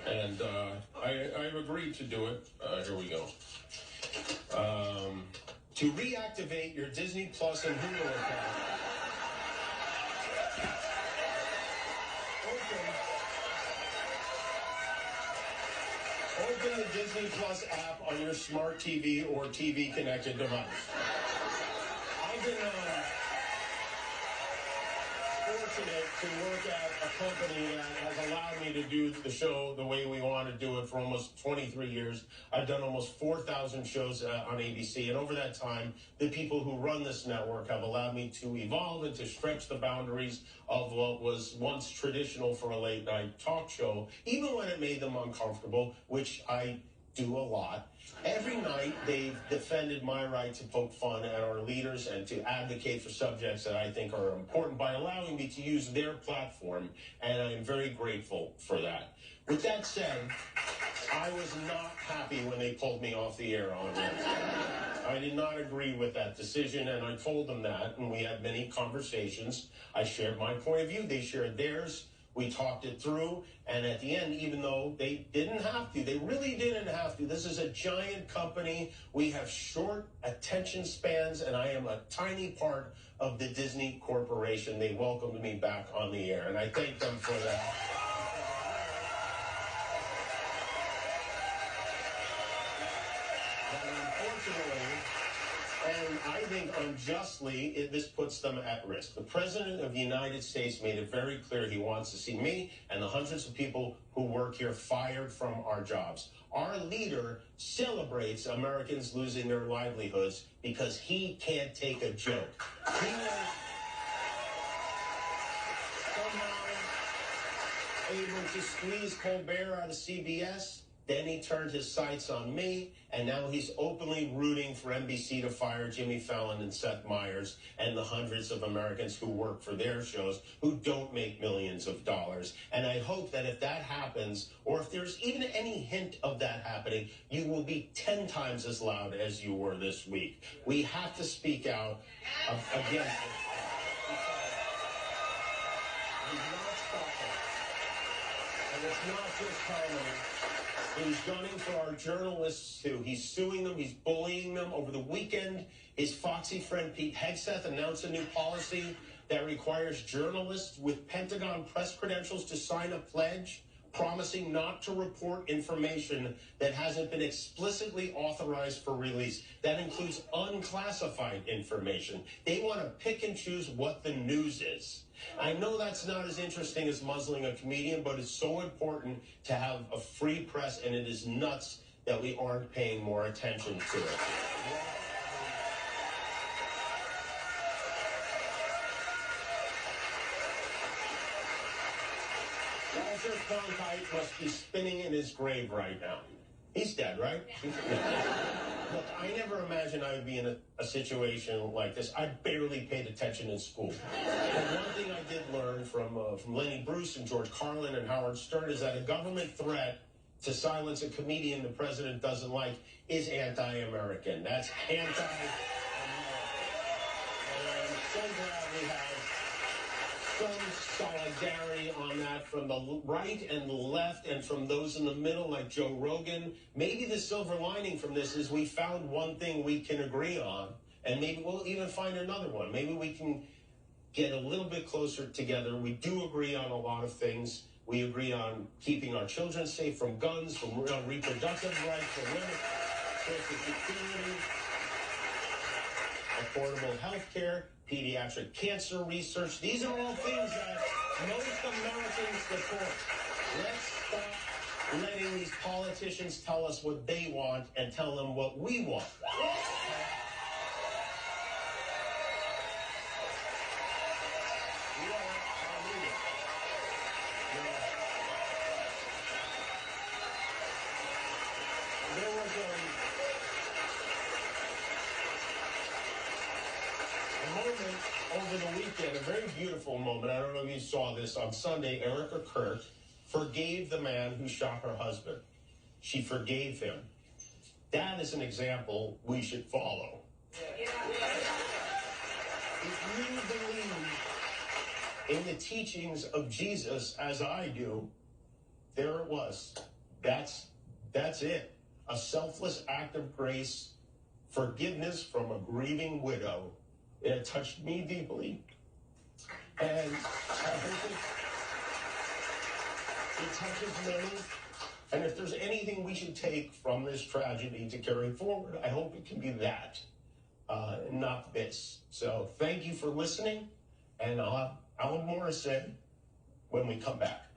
And I've agreed to do it. Here we go. To reactivate your Disney Plus and Hulu account. Open the Disney Plus app on your smart TV or TV connected device. I've been fortunate to work at a company that has allowed me to do the show the way we want to do it for almost 23 years. I've done almost 4,000 shows on ABC, and over that time, the people who run this network have allowed me to evolve and to stretch the boundaries of what was once traditional for a late-night talk show, even when it made them uncomfortable, which I do a lot. Every night, they've defended my right to poke fun at our leaders and to advocate for subjects that I think are important by allowing me to use their platform, and I am very grateful for that. With that said, I was not happy when they pulled me off the air on Wednesday. I did not agree with that decision, and I told them that, and we had many conversations. I shared my point of view. They shared theirs. We talked it through, and at the end, even though they didn't have to, they really didn't have to. This is a giant company. We have short attention spans, and I am a tiny part of the Disney Corporation. They welcomed me back on the air, and I thank them for that. And I think unjustly, this puts them at risk. The President of the United States made it very clear he wants to see me and the hundreds of people who work here fired from our jobs. Our leader celebrates Americans losing their livelihoods because he can't take a joke. He was somehow able to squeeze Colbert out of CBS. Then he turned his sights on me, and now he's openly rooting for NBC to fire Jimmy Fallon and Seth Meyers and the hundreds of Americans who work for their shows who don't make millions of dollars. And I hope that if that happens, or if there's even any hint of that happening, you will be 10 times as loud as you were this week. We have to speak out against it. He's not stopping. And it's not just Carmen. He's gunning for our journalists, too. He's suing them. He's bullying them. Over the weekend, his foxy friend Pete Hegseth announced a new policy that requires journalists with Pentagon press credentials to sign a pledge promising not to report information that hasn't been explicitly authorized for release. That includes unclassified information. They want to pick and choose what the news is. I know that's not as interesting as muzzling a comedian, but it's so important to have a free press, and it is nuts that we aren't paying more attention to it. Walter Cronkite must be spinning in his grave right now. He's dead, right? Look, I never imagined I would be in a situation like this. I barely paid attention in school. But one thing I did learn from Lenny Bruce and George Carlin and Howard Stern is that a government threat to silence a comedian the president doesn't like is anti-American. That's anti-American. And I'm so glad we have some solidarity on that from the right and the left and from those in the middle like Joe Rogan. Maybe the silver lining from this is we found one thing we can agree on, and maybe we'll even find another one. Maybe we can get a little bit closer together. We do agree on a lot of things. We agree on keeping our children safe from guns, from reproductive rights, from women, social security, affordable health care, pediatric cancer research. These are all things that most Americans support. Let's stop letting these politicians tell us what they want and tell them what we want. There was a moment over the weekend, a very beautiful moment. I don't know if you saw this. On Sunday, Erica Kirk forgave the man who shot her husband. She forgave him. That is an example we should follow. If you believe in the teachings of Jesus, as I do, there it was. That's it. A selfless act of grace, forgiveness from a grieving widow. It touched me deeply, and I hope it touches many. And if there's anything we should take from this tragedy to carry forward, I hope it can be that, not this. So thank you for listening, and I'll have more to say when we come back.